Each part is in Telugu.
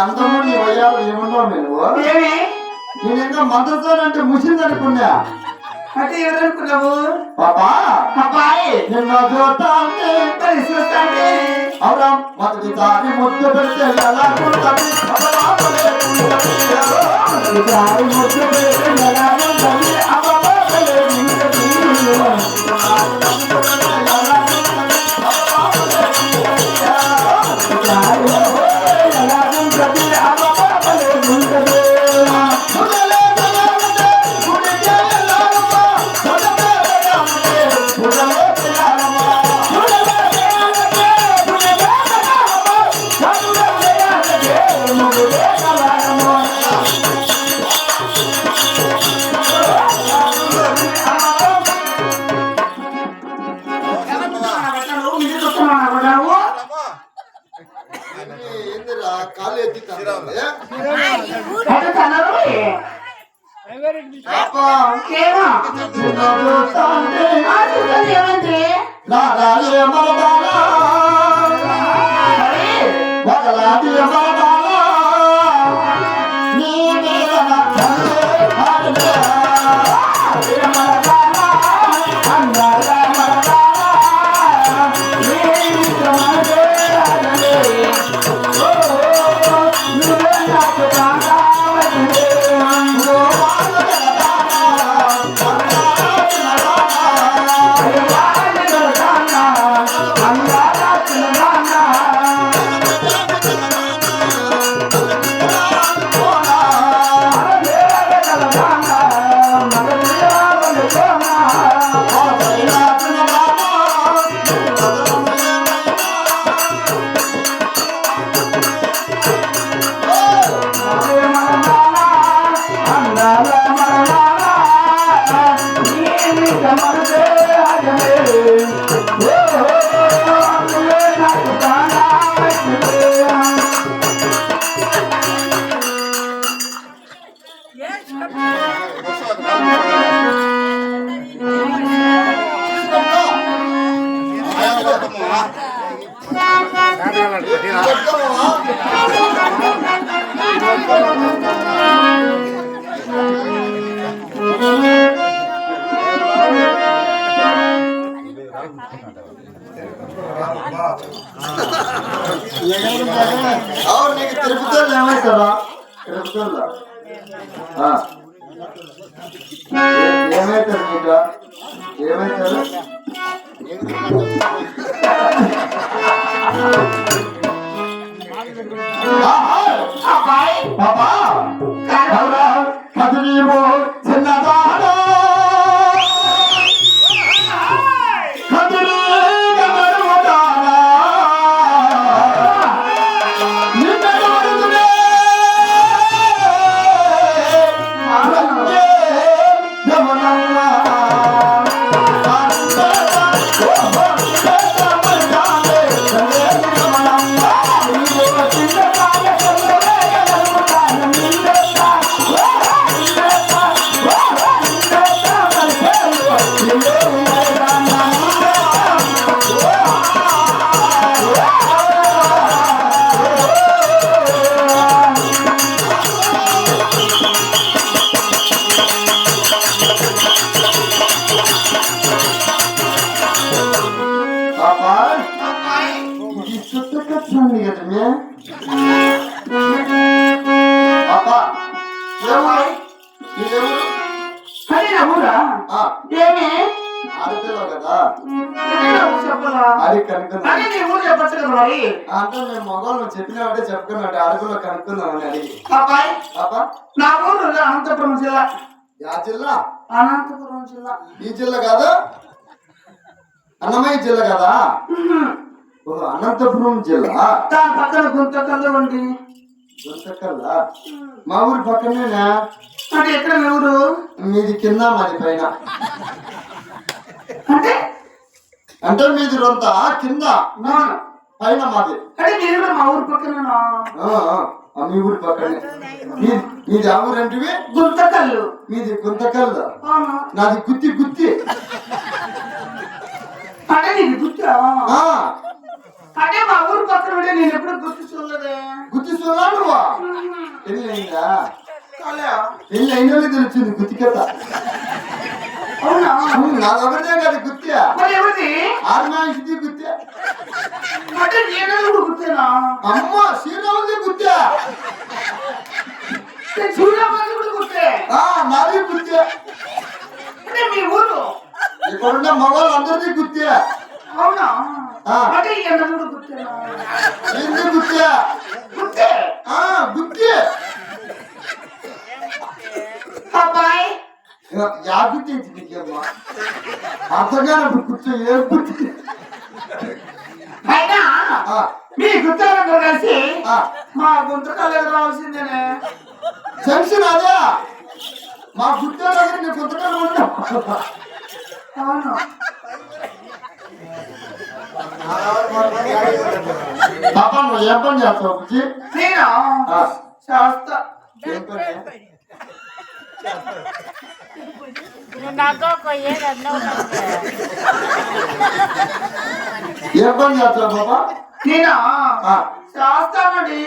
అందము నీ వయ్యాలు ఏమన్నావు నువ్వు? నేను ఇంకా మంత్రసానంటే ముసిందనుకున్నా. అంటే ఎవరనుకున్నావు? పాపా అబ్బాయి నిన్న చూస్తాంటే చూస్తాంటే అవునా మొదటిసారి ముద్దు పెడితే ఎలా ఉంటుంది? మొదటిసారి ముద్దు పెడితే ఎలా ఉంటుంది? కాలు ఎత్తి అవును నీకు తిరుపతిలో ఏమవుతారా? తిరుపతిలో ఏమవుతారు నీకు? ఏమవుతారు? బాబా కదిలీమో చిన్నదాడా అంటే మేము మొగలు చెప్పినట్టే చెప్పుకున్నట్టు అడుగులో కనుక్కుందామని అడిగి. నా ఊరు అనంతపురం జిల్లా. యా జిల్లా? అనంతపురం జిల్లా. ఈ జిల్లా కాదు, అన్నమయ్య జిల్లా కదా? అనంతపురం జిల్లా. దాని పక్కన గుంతకల్లు ఉంది. గుంతకల్లా మా ఊరి పక్కనేనా? అంటే ఎక్కడ మీ ఊరు? మీది కింద మాది పైన. అంటే అంటే మీది రొంత కింద పైన మాది. అంటే మీరు కూడా మా ఊరు పక్కన. మీ ఊరి పక్కనే. మీది ఆ ఊరంటివి? గుంతకల్లు. మీది గుంతకల్లు. నాది గుత్తి గుత్తి. అంటే నీది గుత్తా? అంటే మా ఊరు పక్కన ఉంటే నేను ఎప్పుడు గుర్తు చూడలేదే. గుర్తు చూడాలి నువ్వా? పెళ్ళి అయిందా? పెళ్ళి అయినా తెలిసింది గుత్తి కథ. అవునా? నాది ఒకటే కాదు గుత్తి. ఎవరిది? ఆర్మాయిది గుత్తి. అంటే నేను గుర్తేనా? అమ్మ శ్రీరాముది గుత్తి. శ్రీరాముది కూడా గుర్తే. నాది గుత్తి. అంటే మీ ఊరు ఇక్కడున్న మగవాళ్ళు అందరిది గుత్తి. అవునా? అంటే ఎందుకు గుర్తేనా? ఏంది గుత్తి? గుర్తే. గుత్తి. అబ్బాయి యా గుత్తి నీకమ్మా? అర్థంగా గుర్తు ఏ గుత్తి? అయినా మీ గుర్తాలందరూ కలిసి మా గుంతకాలకు రావాల్సిందేనే. జంక్షన్ అదే మా గుర్తాల నీ గుంతకాలు ఉంటా. అవును. పాప నువ్వు ఏం పని చేస్తావు బుజ్జి? నేను చేస్తా. ఏం పని? ఏం పని చేస్తావు బాబా? నేను చేస్తానండి.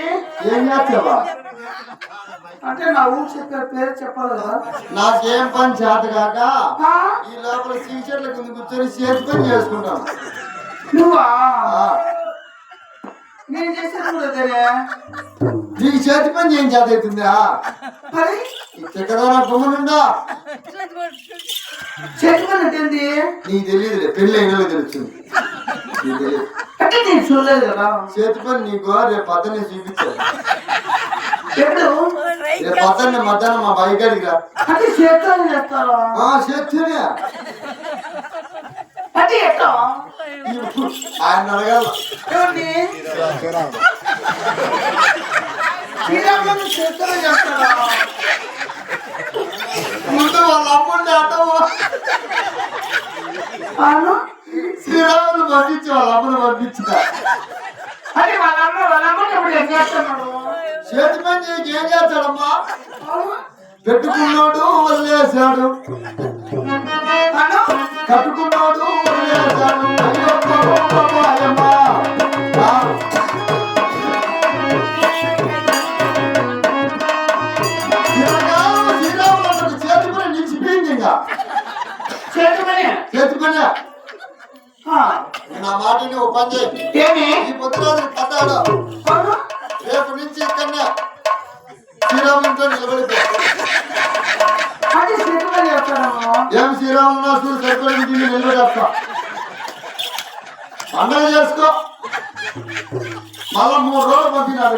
ఏం చేస్తావా? అంటే నా ఊరు చెప్పే పేరు చెప్పాలి కదా. నాకేం పని చేత కాక ఈ లోపల టీచర్ల కింద కూర్చొని చేతి పని చేసుకుంటాను. నువ్వా? నేను చేసేది కూడా అదేనే. నీకు చేతి పని ఏం చేత అవుతుందా? మరి ఇక్కడ గుమ్మనుండా చేతి పని అంటే నీకు తెలియదులే. పెళ్ళి అయినా తెలుస్తుంది. అంటే నేను చూడలేదు కదా. చేతి పని నీకు రేపు పద్దెని చూపించాను. ఎప్పుడు? రేపు పద్దెని మధ్యాహ్నం మా బైక్ అడిగిరా. అంటే చేతితో చేస్తారా? చేస్తేనే. అంటే ఎట్లా? ఆయన అడగాల. ఏమండి శ్రీరాములు చేతితో చేస్తారా? ముందు వాళ్ళ అమ్ముండే అట్టవు. శ్రీరాములు పంపించి వాళ్ళ అమ్మను పంపించిన. అంటే వాళ్ళమ్మ ఎప్పుడు ఏం చేస్తున్నాడు? చేతి పని చేయకి ఏం చేస్తాడమ్మా? పెట్టుకున్నాడు వదిలేశాడు. కట్టుకున్నాడు వదిలేశాడు. శ్రీరాములు చేతి పని నిలిచిపోయింది. ఇంకా చేతి పని. నా మాటని ఓ పని చేయి. ఈ పొద్దురాజు కథాడు. రేపు నుంచి ఇక్కడనే శ్రీరాములతో నిలబడిపో. ఏం శ్రీరాములు చూసి సరిపడి నిలబడేస్తా. పండగ చేసుకో. మళ్ళా 3 రోజులు పంపినాడు.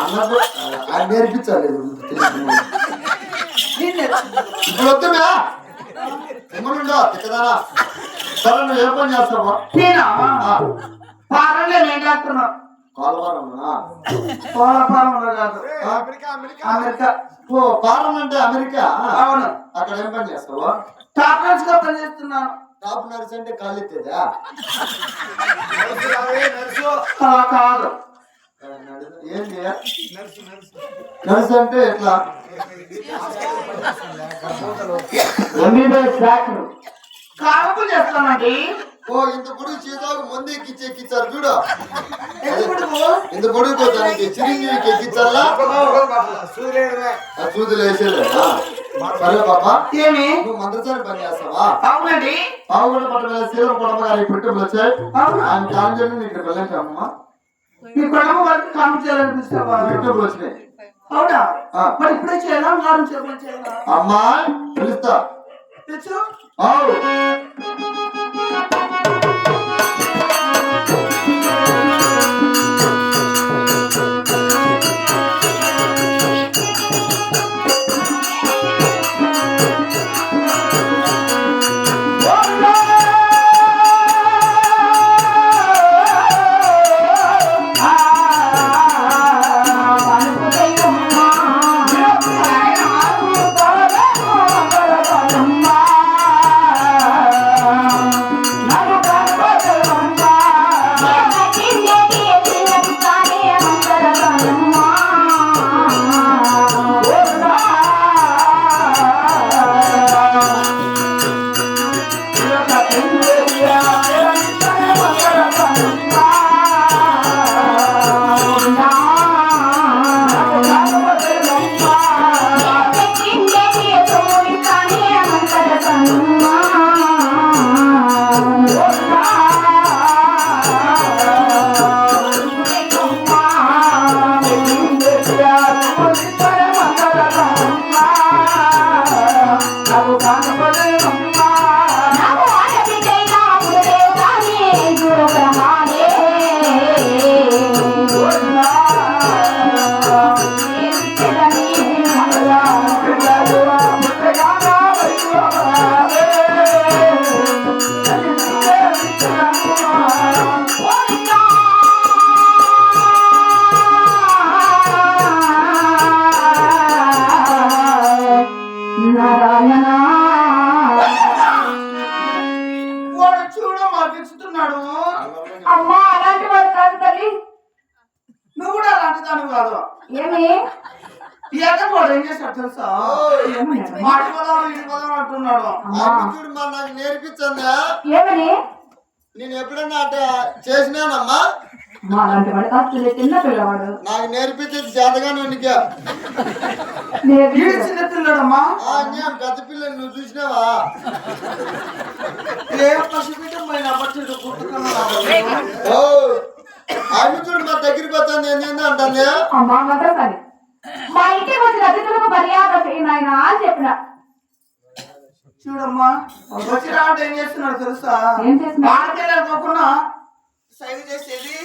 అన్నప్పుడు ఆయన నేర్పించాలి. ఇప్పుడు వద్దునా ఎమ్మనుండో తిక్కదానా. సరే నువ్వు ఏ పని చేస్తావా? అమెరికా. ఓ పాలన అంటే అమెరికా. అవును. అక్కడ ఏం పని చేస్తావా? టాప్ నర్స్ గా పని చేస్తున్నాను. టాప్ నర్స్ అంటే కాళ్ళెత్తేదా? కాదు. ఏంటి నర్స్ అంటే ఎట్లా? కాపు చేస్తానండి. ఓ ఇంత పొడుగు చీతాకు ముందు ఎక్కిచ్చారు చూడు. ఇంత పొడుగు దానికి చిరంజీవికి ఎక్కించాలా? చూదులు వేసేలే. సరే పాప నువ్వు మంత్రసారి పని చేస్తావా? అవునండి. పావుగొండ పట్టణ శ్రీధర కుటుంబ గారి పుట్టుకలు వచ్చాయి. ఆయన కాలేజీలో ఇక్కడ వెళ్ళామమ్మా. మీ కుటుంబం వరకు కాలం చేయాలనిపిస్తావా? పుట్టుకలు వచ్చినాయి. అవునా? మరి ఇప్పుడే చేయాలా? వారం చేయాలా? అమ్మా పిలుస్తా. తెచ్చు. అమ్మా అలాంటి వాడు కాదు తల్లి. నువ్వు కూడా అలాంటి దాని కాదు. ఏమి ఈ వాడు ఏం చేస్తాడు తెలుసా? మాటి పదాలు ఇంటి పదాలు అంటున్నాడు. చూడు మా నాకు నేర్పించందా? ఏమని నేను ఎప్పుడన్నా అట్ట చేసినానమ్మా? అలాంటి వాడు కాదు, చిన్న పిల్లవాడు. నాకు నేర్పించేది చేతగానే ఉనికా. చిన్న పిల్లడమ్మా. పెద్ద పిల్లని నువ్వు చూసినావా? అవి చూడు మా దగ్గరికి వస్తాను ఏంటంటే అంటుంది. మా ఇంటికి వచ్చిన అతిథులకు మర్యాద నాయన అని చెప్పిన. చూడమ్మా వచ్చి రావడం ఏం చేస్తున్నాడు తెలుసా? ఏం చేస్తున్నా? మాటకెళ్ళకపోకుండా సైగ చేసేది.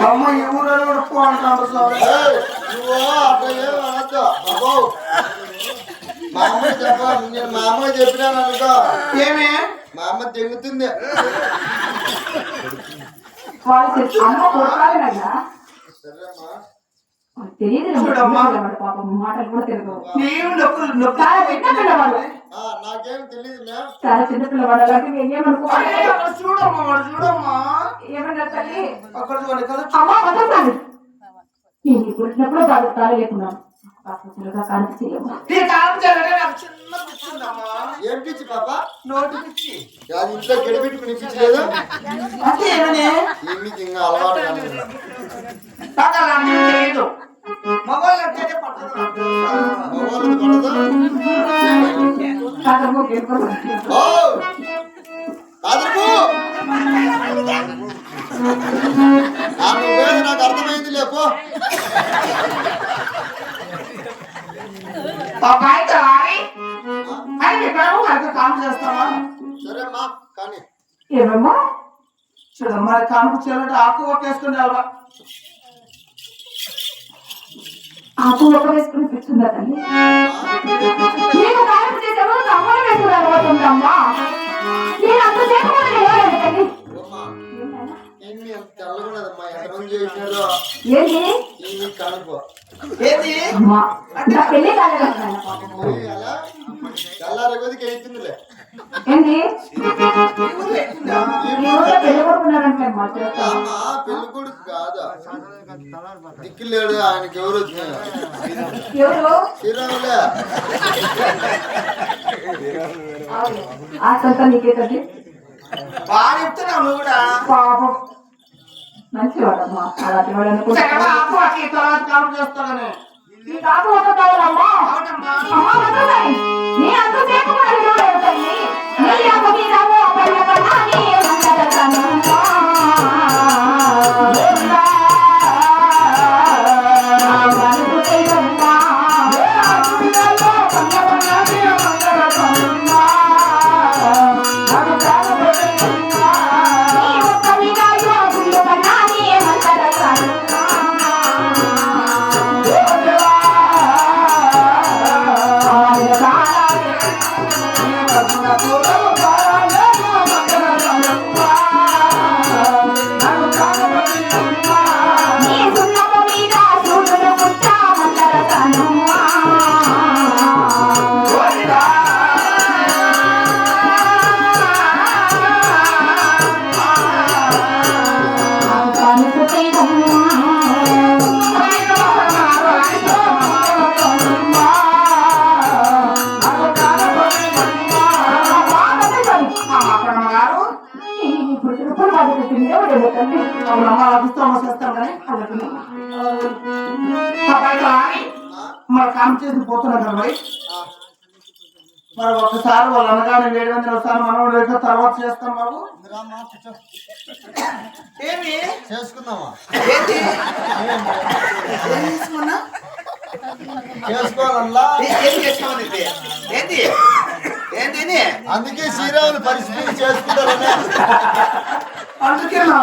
అమ్మ ఈ ఊళ్ళో కూడా పో అంటాడు సార్. నువ్వు అట్లా ఏం అనొద్దు బాబు. మా అమ్మ చెప్ప నేను మా అమ్మ చెప్పినాను అనుకో. ఏమే మా అమ్మ తెగుతుంది. మాటలు కూడా తెలియదు. నాకేం తెలియదు. చాలా చిన్న పిల్లవాడు. అలాంటి చూడమ్మా వాడు చూడమ్మా. ఏమన్నా తల్లి అక్కడ అమ్మా వదలండి. నేను పుట్టినప్పుడు బాగా తాళి లేకున్నాను. ఏం పిచ్చి పాప? నోటి పిచ్చి. అది ఇంట్లో గడిపెట్టుకుని పిచ్చలేదు. అంటే ఏమని ఇంకా అలవాటు తెలియదు. మగవాళ్ళకి పట్టదు. నాకు అర్థమైంది లేపో. కాను చేస్తావా? సరేమ్మా కానీ ఏమమ్మా చూడమ్మా కానుకు చేయాలంటే ఆకు ఒకేసుకుని అలవా. ఆకు ఒక వేసుకుని కూర్చుందా తల్లి? నేను కాయలు చేసేవాళ్ళు అమ్మలు వేసుకుని అలవాటుందమ్మా. నేను అంతసేపు తల్లి. తెల్లగున్నదమ్మా ఎంతమంది చేసినారో. ఏంటి కనుకో ఏది అమ్మా నా పెళ్లి కాలేదు. తెల్లారి కొద్దికి అవుతుందిలే. ఏంటి పెళ్లి కొడుకున్నారంటే అమ్మా పెళ్లి కొడుకు కాదు దిక్కులేడు. ఆయనకి ఎవరు వచ్చినారు? ఎవరు? శ్రీరాములే. ఆసంతా నీకే తల్లి. బాగా చెప్తున్నావు నువ్వు కూడా. పాపం మంచివాడమ్మా. అలాంటి వాడు అనుకుంటా చేస్తానని ఈ కాకు ఒక కావాలమ్మా. అమ్మా వద్దని నీ అంతసేపు తల్లి. నీ అమ్మ మీద మన కామ్ చేసి పోతున్నా కదా. మరి ఒకసారి వాళ్ళు అనగానే 700 ఒకసారి మనం రేపు తర్వాత చేస్తాం బాబు. రామ్మా కూర్చో. ఏమి చేసుకుందామా? ఏంటి ఏం చేసుకున్నా చేసుకోవాలన్నా. ఏం చేసుకోమని ఏంటి ఏంటి అందుకే శ్రీరాముని పరిస్థితి చేసుకుంటారనే. అందుకేనా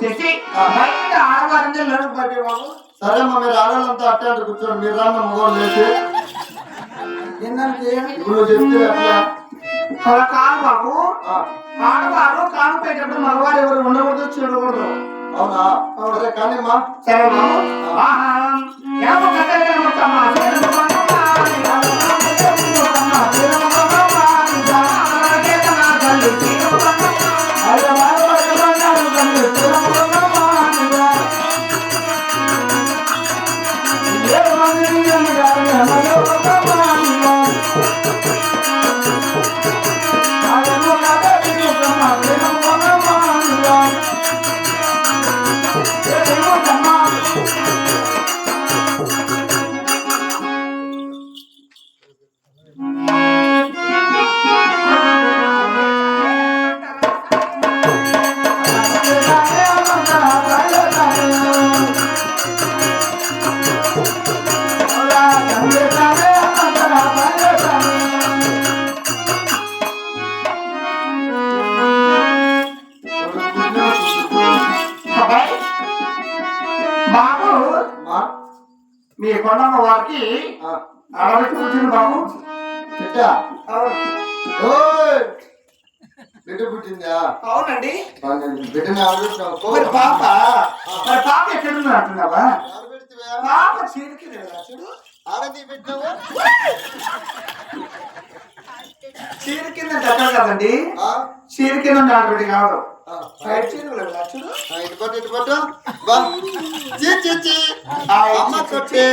చేసి బయట ఆడవారిని నడుపుతారు బాబు. సరే అమ్మా, మీరు ఆడవాళ్ళంతా అట్టే అంటే కూర్చోండి. మీరు రాన్న మగవాళ్ళు లేచి ఏంటంటే ఇప్పుడు నువ్వు చెప్తే అట్లా అలా కాదు బాబు. ఆడవారు కాను పెట్టేటప్పుడు మగవారు ఎవరు ఉండకూడదు, చూడకూడదు. అవునా? సరే కానీ మా సరే బాబు. మీ కొండమ్మ వారికి ఆడబెట్టి పుట్టింది బాబు. బిడ్డ పుట్టిందా? అవునండి. బిడ్డని మరి పాప ఎక్కడుంది అంటున్నావా? పాప చీడికి చూడు. ఆడది పెట్టినావు. చీర కింద ఎక్కడ కదండి ఆ? చీర కింద ఆడబెట్టి కావడం ఆ. బయట చీరలు లక్షలు ఇటు పట్టు బా చీ చీ చీ అమ్మ కొట్టే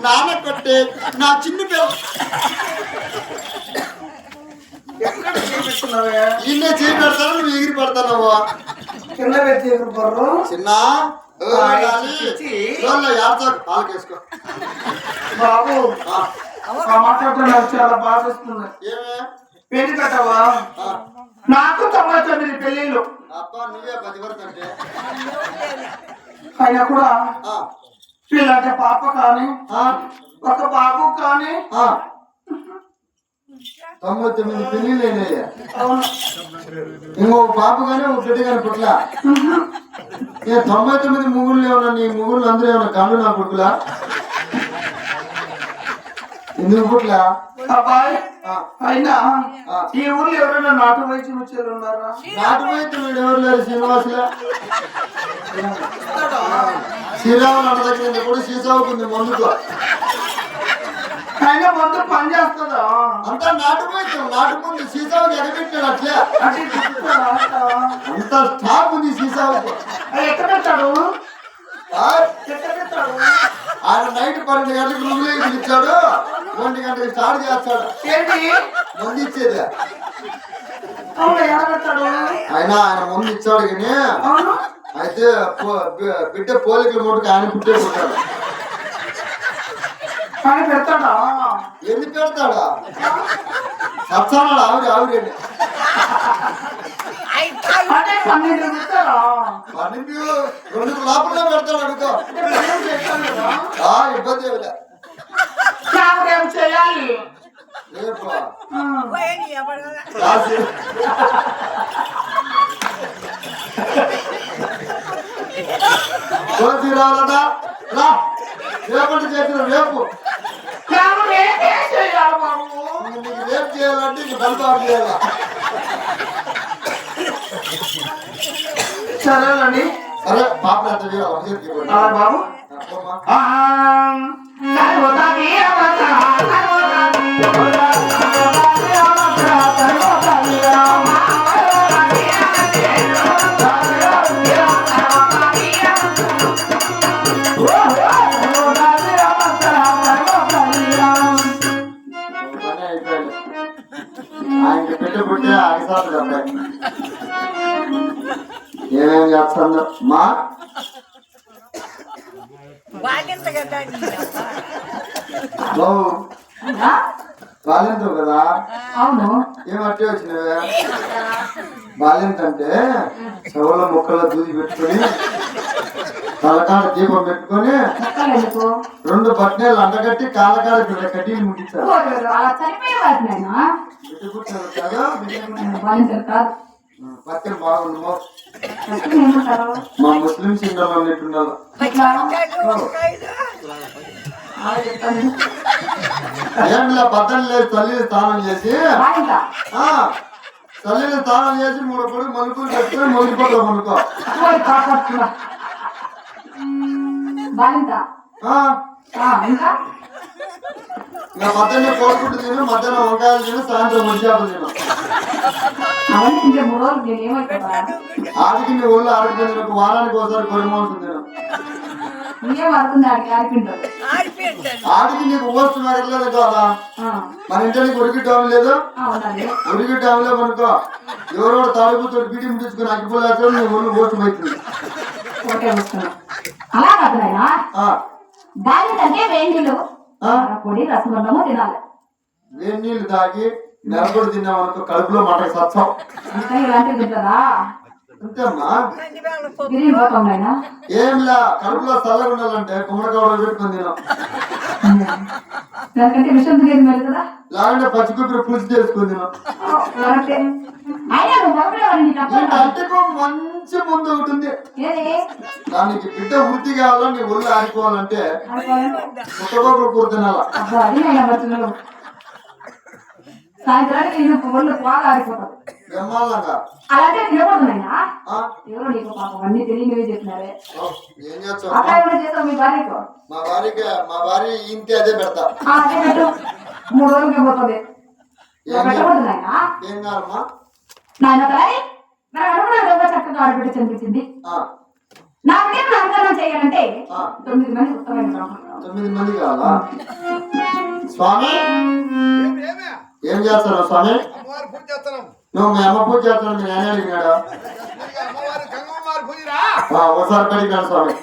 నాన్న కొట్టే నా చిన్న పిల్ల ఎక్కడ చూపిస్తున్నావే ఇన్నే చేయి పెడతాను నువ్వు ఎగిరి పెడతానవ్వా కింద పెట్టి బర్రు చిన్న చిచ్చి. పాలకేసుకో బాబు ఆ మాట్లాడుతూ నాకు చాలా బాధ వస్తుంది ఏమే పెళ్లి కట్టవా ఆ, నాకు 99 పెళ్ళిళ్ళు అబ్బా నువ్వే 10 వరకు అంటే అయినా కూడా ఆ, పిల్లంటే పాప కానీ ఆ, ఒక బాబు కానీ ఆ. 99 పెళ్ళిళ్ళు అయినాయ్యా అవును ఇంకొక పాప కానీ ఒక బిడ్డ కానీ పుట్ల నేను 99 ముగ్గురు ఏమన్నా నీ ముగ్గురు అందరూ ఏమన్నా కళ్ళు నా కొడుకులా ఎందుకు పుట్ల అబ్బాయి ఆ. అయినా ఆ. ఈ ఊర్లో ఎవరైనా నాటు వైద్యం వచ్చేది ఉన్నారా నాటు వైద్యం వీడు ఎవరు లేరు శ్రీనివాసులా శ్రీరాములు అన్న దగ్గర కూడా సీసావుకుంది మందుకు అయినా మందు పని చేస్తుందా అంతా నాటు వైద్యం నాటు ముందు సీసావుకి ఎగబెట్టాడు అట్లే అంటే తిప్పుతాడా? అంత స్టాక్ ఉంది సీసావుకు అది ఎక్కడ పెడతాడు ఆ? ఎక్కడ పెడతాడు ఆయన నైట్ 12 గంటలకు రూమ్లో ఇచ్చాడు 1 గంటలకు స్టార్ట్ చేస్తాడు ఏంటి మందు ఇచ్చేది అవును ఎక్కడ పెడతాడు ఆయన ముందు ఇచ్చాడు కానీ అవును అయితే బిడ్డ పోలికల మటుకు ఆయన పుట్టే పుట్టాడు కానీ పెడతాడా ఎన్ని పెడతాడా సత్సానాడు ఆవిరి అంటే 12 పెడతాడా 2 లోపలనే పెడతాడు అనుకో అంటే పెళ్ళి చేస్తాడు కదా ఇబ్బంది ఏమిలే నాకు రేపు చేయాలి రేపు ఆ. రాసి కోసి రావాలన్నా రా రేపటి చేసిన రేపు నాకు రేపే చేయాలి బాబు నీకు రేపు చేయాలంటే నీకు బల్బు ఆఫ్ చేయాలా సరేనండి సరే పాప ఎంత చేయాలి అలా బాబు అమ్మా సర్వదాకి అవతా ఆయనకి పెళ్లి పుట్టి ఆగిసాడు అబ్బాయి ఏమేం చేస్తుందో మా బాబు బాల్యంతో కదా అవును ఏమట్టి వచ్చినవే బాల్యంత అంటే చెవుల ముక్కలో దూది పెట్టుకొని తలకాడ దీపం పెట్టుకొని ఎందుకు 2 బట్టలు అండగట్టి కాలకాడ కడ్డీలు ముట్టించారు అలా చనిపోయే వారికి నాయన బిడ్డ పుట్టారు కదా బాలింతలు కాదు పక్కన బాగుండమో పక్కన ఏమంటారు మా ముస్లిం సింగల్ అన్నట్టున్నారు ఇట్లా చెప్పండి ఏంటిలా బద్దలు లేదు తల్లిని స్నానం చేసి బాలింత ఆ తల్లిని స్నానం చేసి 3 పొడి మలుపులు పెట్టుకొని మొలిపోతాం అనుకో కాపాడుతున్నా బాలింత ఇంకా ఇంకా మధ్యాహ్నం కోడిగుడ్డు తిను మధ్యాహ్నం వంకాయలు తిను సాయంత్రం ముడిచేపలు తిను అవన్నీ ఇంకే 3 రోజులు నేను ఏమైపోతా ఆడికి నీ ఒళ్ళు ఆడిపోయింది ఒక వారానికి ఒకసారి కొరిమోసం తిను ఏం వస్తుంది ఆడికి ఆడిపింటారు ఆడికి నీకు ఓస్ట్ మెరగలేదు కదా మన ఇంటికి ఉరికి టామ్ లేదు ఉండాలి ఉరికి టామ్ లేదు అనుకో ఎవరో తాడుపుతో బీడి ముట్టించుకుని అగ్గిపోలేక నీ ఒళ్ళు ఓస్ట్ అవుతుంది ఓకే వస్తున్నా అలా కాదు నాయనా బాలింత అంటే వేడిలు పొడి రసమన్నము తినాలి వేడి నీళ్ళు తాగి నెలకొడి తిన్నాం అనుకో కడుపులో మటకు సత్సం ఇంకా ఇలాంటివి తింటారా అంతేమ్మా విరిగిపోతాం నాయనా ఏంలా కడుపులో చల్లగా ఉండాలంటే కుమ్మడికాయ పెట్టుకుని తిన్నాం దానికంటే విషయం తెలియదు మరి కదా లేకుంటే పచ్చి కొబ్బరి పులుసు చేసుకుని తిన్నాం కరెక్టే అయినా నువ్వు ఒకటే వాడిని ఈ తప్పకుండా కంటికి మంచి ముందు ఒకటి ఉంది ఏది దానికి బిడ్డ వృత్తి కావాలని నీ ఒళ్ళు ఆరిపోవాలంటే అనుకోవాలి. పుట్టగొప్పలు కూర తినాలా అబ్బా అది నేను బతులు సాయంత్రానికి నేను ఒళ్ళు బాగా ఆరిపోతాడు బ్రహ్మాండంగా అలాగే తినకూడదు నాయనా ఆ? ఎవరో నీకు పాపం అన్ని తెలియనివి చెప్పినారే ఓ, ఏం చేస్తావు అట్లా ఏమైనా చేస్తావు మీ భార్యకు మా భార్య ఇంటి అదే పెడతా అదే పెట్టు 3 రోజులకి పోతుంది పెట్టకూడదు నాయన. ఏం కాదమ్మా? నాయన తల్లి మరి అనుకున్న విధంగా చక్కగా ఆడబిడ్డ చనిపించింది. నా బిడ్డ నామకరణం చేయాలంటే 9 మంది ఉత్తమైన బ్రాహ్మణులు. 9 మంది కావాలా? స్వామి ఏం చేస్తావు స్వామి? అమ్మవారి పూజ చేస్తున్నాం. నువ్వు మీ అమ్మ పూజ చేస్తున్నావు, మీ నాన్న అడిగినాడు. అమ్మవారి గంగమ్మవారి పూజరా? ఒకసారి పడినాడు స్వామి.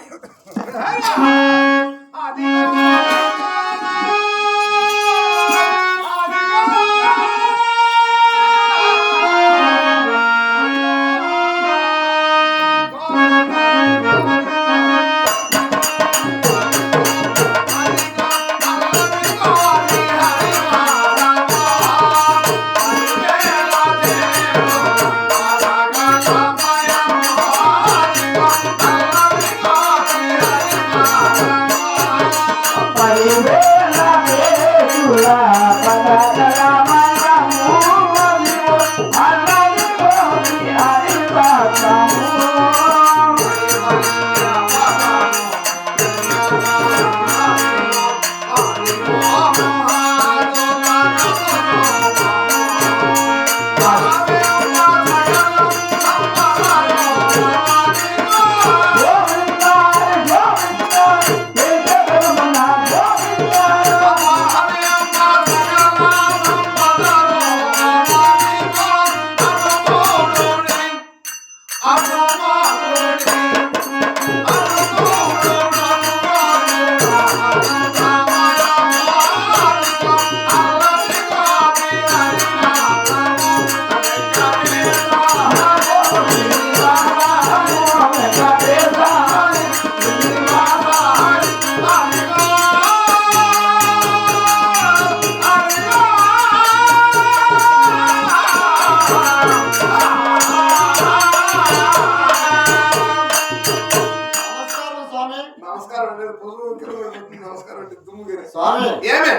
స్వామి ఏమే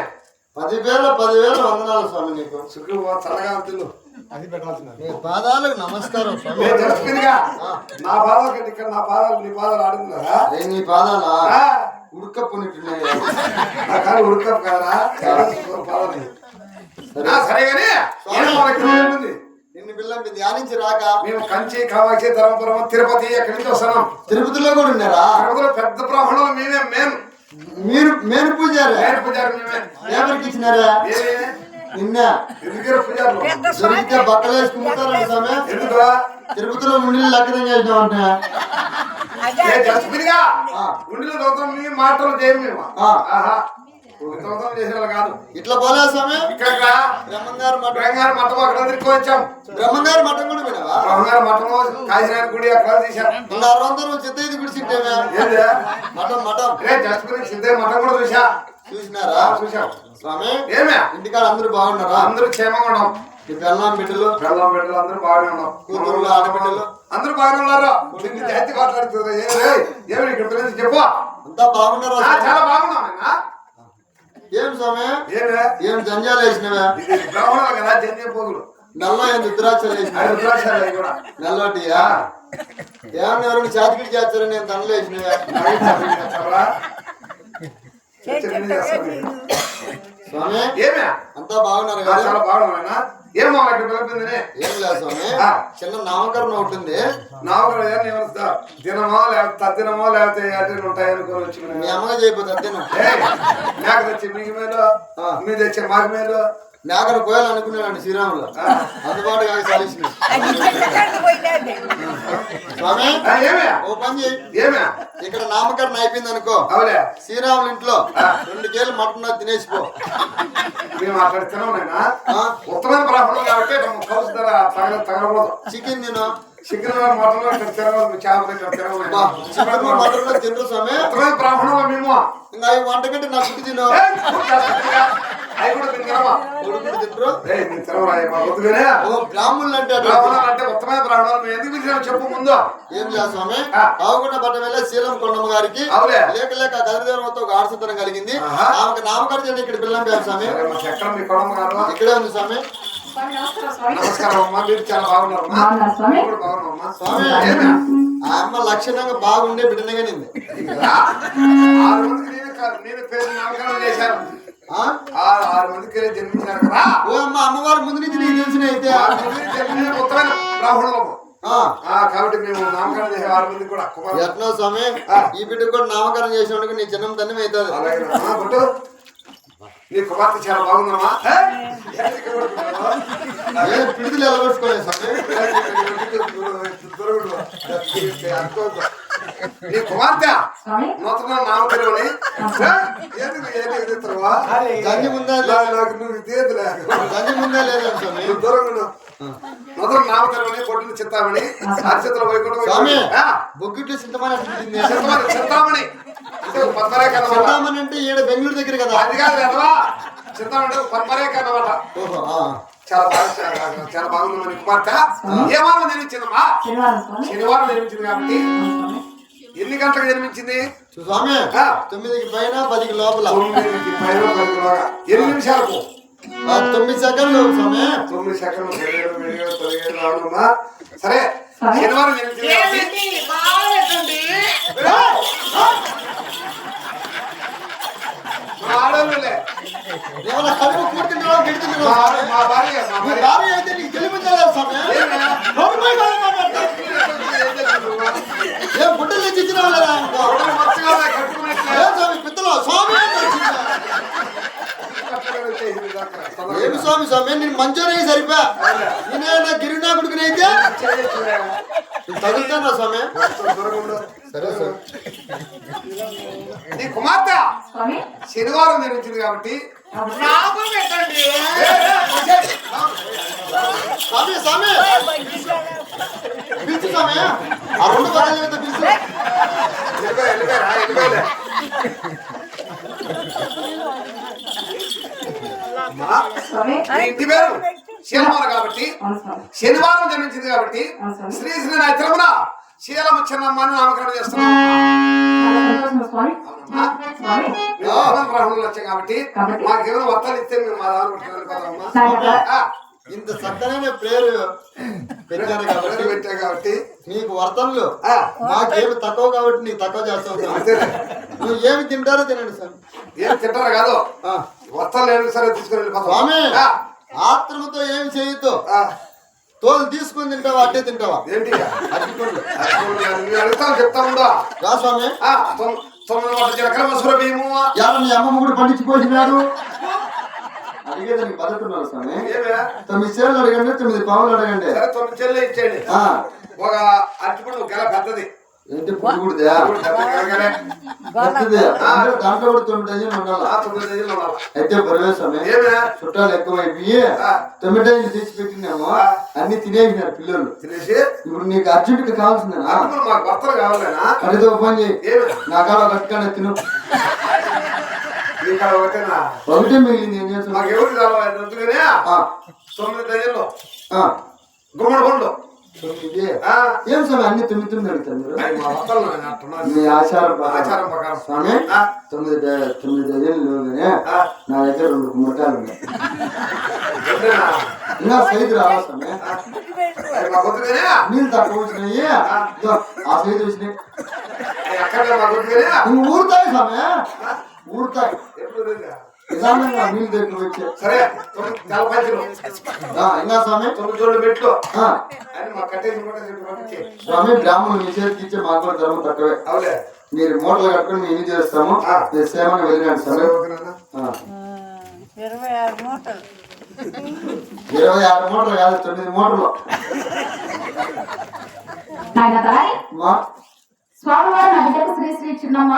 10,000 వందనాలు స్వామి. నీకు చల్లగా తిల్లు అది పెట్టాల్సిన నీ పాదాలకు నమస్కారం స్వామి. నా పాదాలు కంటే ఇక్కడ నా పాదాలు నీ పాదాలు ఆడుతున్నారా? నీ పాదాలా ఉడకపోయినట్టున్నాయి. కానీ ఉడకపు కదా పాదాలు. సరే కానీ నిన్ను పిల్లలు ధ్యానించి రాక మేము కంచి కామాక్షి ధర్మపురం తిరుపతి ఎక్కడి నుంచి వస్తున్నాం. తిరుపతిలో కూడా ఉన్నారా? తిరుపతిలో పెద్ద బ్రాహ్మణులు మేమే. మీరు పూజారు మేమే. ఎవరికి ఇచ్చినారా? నిన్న ఎందుకు పూజారు దొరికితే బట్టలు వేసుకుంటారండి స్వామి. ఎందుకు తిరుపతిలో ముండిలు లెక్కన చేసినామంటే జస్మినిగా ఉండిలో దొంగతం మీ మాటలు చేయము మేము. దొంగతం చేసిన వాళ్ళు కాదు. ఇట్లా పోలే స్వామి. ఇక్కడ బ్రహ్మంగారు బ్రహ్మంగారు మఠం అక్కడ తిరిగి వచ్చాం. బ్రహ్మంగారు మఠం కూడా వినవా? బ్రహ్మంగారు మఠము కాశీనాథ్ గుడి అక్కడ తీసాం. 600 చిత్తైదు గుడి సిట్టేవా? మఠం జస్మిని సిద్ధయ్య మఠం కూడా చూసినారా? చూసాం స్వామి. ఏమే ఇంటికాడ అందరూ బాగున్నారా? అందరూ క్షేమంగా ఉన్నాం. బెల్లం బిడ్డలు అందరూ బాగానే ఉన్నాం. కూతురులు ఆడబిడ్డలు అందరూ బాగానే ఉన్నారు. జాతి మాట్లాడుతుంది ఏమి ఇక్కడ పిల్లలు చెప్పు. అంతా బాగున్నారా? చాలా బాగున్నాం. ఏం స్వామి ఏం జంజాలు వేసినవా? బ్రాహ్మణులు కదా జంజం పోగులు. నల్ల రుద్రాక్షలు వేసిన కూడా నల్లటియా? ఏమన్నా ఎవరైనా చాతికిడి చేస్తారని నేను దండలు వేసినవా? స్వామి ఏమే అంతా బాగున్నారు కదా? చాలా బాగున్నా. ఏమో అక్కడ పిలిపింది ఏం లేదు స్వామి. చిన్న నామకరణం ఉంటుంది. నామకరణం దినమో లేకపోతే తద్దినమో లేకపోతే అటు ఉంటాయి అనుకోని వచ్చి మీ అమ్మగా చేయకపోతే అద్దెను నాకు తెచ్చి మీకు మేలు మీరు తెచ్చే మాకు మేలు. మేకను కోయాలనుకున్నాడు శ్రీరాములు. అందుబాటు కాక సాధించిన స్వామి. ఓ పని చేయి. ఏమే ఇక్కడ నామకరణం అయిపోయింది అనుకో. అవులే శ్రీరాములు ఇంట్లో 2 కేలు మటన్ తినేసిపో. మేము అక్కడ తినవునైనా ఉత్తమైన బ్రాహ్మణులు కాబట్టి కౌసు ధర తగలకూడదు. చికెన్ తిను. చికెన్ మటన్ ఇక్కడ తినకూడదు. చేపలు ఇక్కడ తినకూడదు. చికెన్ మటన్ తింటూ స్వామి. ఉత్తమైన బ్రాహ్మణులు మేము. ఇంకా 1 వంట కంటే నా గుడ్డు తిను. అవి కూడా తినవా? తింటారు. బ్రాహ్మణులు అంటే ఉత్తమైన బ్రాహ్మణులు ఎందుకు పిలిచాము చెప్పు ముందు. ఏం లేదు స్వామి. అవకుండా పట్ట వెళ్ళే శీలం కొండమ్మ గారికి లేక లేక గదిదేవతో ఒక ఆడసతనం కలిగింది. ఆమెకు నామకరణం చేయండి. ఇక్కడ పిల్లం పేరు స్వామి. ఎక్కడ మీ కొండమ్మ గారు? ఇక్కడే ఉంది స్వామి. నమస్కారం అమ్మా. మీరు చాలా బాగున్నారు స్వామి. ఆ అమ్మ లక్షణంగా బాగుండే బిడ్డనగా నింది. 6 మందికి నేను పేరు నామకరణం చేశాను. 6 మందికి జన్మించారు కదా. ఓ అమ్మ అమ్మవారి ముందు నుంచి నీకు తెలిసిన అయితే 6 మందికి జన్మించిన ఉత్తమైన బ్రాహ్మణులము. కాబట్టి మేము నామకరణం చేసే 6 మంది కూడా కుమారులు. ఎట్లా స్వామి ఈ బిడ్డకు కూడా నామకరణం చేసినందుకు నీ జన్మ ధన్యం అవుతుంది. అలాగే గుట్టు నీ కుమార్తె చాలా బాగుందమ్మా. పిడిదిలు ఎలగొట్టుకోలేదు స్వామి. నీ కుమార్తె స్వామి నూతన నామకరణం గంజి ముందా నువ్వు తీయదులే గంజి ముందా లేదా స్వామి? దూరంగా నూతన నామకరణం బొట్టుని చింతామణి అరిచేతుల వైకుంఠం స్వామి బొగ్గిట్లు చింతమని చింతామణి అంటే పద్మరేఖ అన్నమాట. చింతామణి అంటే ఈడ బెంగళూరు దగ్గర కదా. అది కాదు కదా చింతామణి అంటే పద్మరేఖ అన్నమాట. చాలా బాగుంది నీ కుమార్తె. ఏ వారం జన్మించిందమ్మా? శనివారం స్వామి. శనివారం జన్మించింది కాబట్టి ఎన్ని గంటలకు జన్మించింది స్వామి? 9కి పైన 10కి లోపల. 9కి పైన 10కి లోపల. ఎన్ని నిమిషాలకు? 9 సెకండ్లు స్వామి. 9 సెకండ్లు. 17 రావడమ్మా. సరే శనివారం జన్మించింది ఆడోళ్ళే. ఏమన్నా కడుపు కూర్చుంటున్నావా, గిడుతున్నావా? మా భార్య మీ భార్య అయితే నీకు తెలిపించలేదు స్వామి. ఏం బుట్టలు తెచ్చి ఇచ్చినావా లేదా అనుకో. ఏం స్వామి పిత్తలో స్వామి ఏమి స్వామి స్వామి నేను మంచోనే సరిపా. నేనే గిరినా కొడుకునైతే తగులుతానా స్వామి? సరే సార్. నీ కుమార్తె స్వామి శనివారం జన్మించింది కాబట్టి స్వామి స్వామి పిలుచు స్వామి. ఆ 2 పదాలు పిలుచు. వెళ్ళిపోయా స్వామి ఇంటి పేరు శనివారం కాబట్టి అవును స్వామి. శనివారం జన్మించింది కాబట్టి శ్రీ శ్రీ నైత్రమున శీలము చిన్నమ్మని నామకరణం చేస్తున్నాం. చాలా సంతోషం స్వామి. స్వామి బ్రాహ్మణులు వచ్చాయి కాబట్టి మాకేమైనా వర్తాలు ఇస్తే మేము మా దాని నాయన ఇంత చక్కనైన పేరు పెట్టారు కాబట్టి పెట్టాం కాబట్టి నీకు వర్తనలు మాకేమి తక్కువ కాబట్టి నీకు తక్కువ చేస్తావు స్వామి. అంతేలే. నువ్వు ఏమి తింటారో తినండి స్వామి. ఏం తింటారు కాదు వర్తాలు ఏమి సరే తీసుకుని వెళ్ళిపోతాం. స్వామి ఆత్రముతో ఏమి చేయొద్దు. తోలు తీసుకుని తింటావా అట్టే తింటావా? ఏంటి అడ్డుకోండి అడుగుతాను చెప్తా ఉందా రా స్వామి. 9 జీలకర్ర మసూర బియ్యము. ఎవరు నీ అమ్మమ్మ కూడా పండించిపోతున్నాడు అడిగేదానికి పద్ధతున్నారు స్వామి. 9 చేళ్ళు అడగండి, 9 పావులు అడగండి. సరే 9 చెల్లె ఇచ్చేయండి. ఒక అరటిపండు గెల పెద్దది. ఏంటి పురుగుడుదా? దాంట్లో కూడా 9 డజన్లు ఉండాలి. 9 డజన్లు ఉండాలి. అయితే పరమేశ్వమి చుట్టాలు ఎక్కువైపోయి 9 డజన్లు తెచ్చి పెట్టినాము. అన్ని తినేసినారు పిల్లలు. తినేసి ఇప్పుడు నీకు అర్జెంట్ కావాల్సిందేనా? మాకు భర్తలు కావాలేనా? అడిగితే పని చేయి. నా కాడ కట్టుకొని తిను. ఒకటే మిగిలింది. ఏం చేస్తాను? మాకు ఎవరికి కావాలి? 9 డజన్లు గుమ్మడి పండ్లు. 9 ఏం స్వామి అన్ని 9 అడుగుతారు మీరు? మీ ఆచారం ప్రకారం స్వామి 9 డజన్లు నా దగ్గర 2 గుమ్మడికాయలు ఉన్నాయి. ఇంకా సైజు రావా స్వామి? నీళ్ళు తక్కువ వచ్చినాయి. ఆ సైజు వచ్చినాయి. నువ్వు ఊరుతాయి స్వామి, ఊరుతాయి. నిదానంగా నీళ్ళు దగ్గర వచ్చే. సరే ఇంకా స్వామి 9 జోళ్ళు పెట్లు. స్వామి బ్రాహ్మణులు మీ చేతికి ఇచ్చే మాకు కూడా ధర్మం తక్కువే. అవులే మీరు మూటలు కట్టుకుని మేము చేస్తాము. సేమని వెళ్ళినాడు స్వామి. 26 మూటలు 26 మూటలు కాదు, 9 మూటలు. నాయన తలారి మా స్వామివారు నా బిడ్డకు శ్రీ శ్రీ చిన్నమ్మ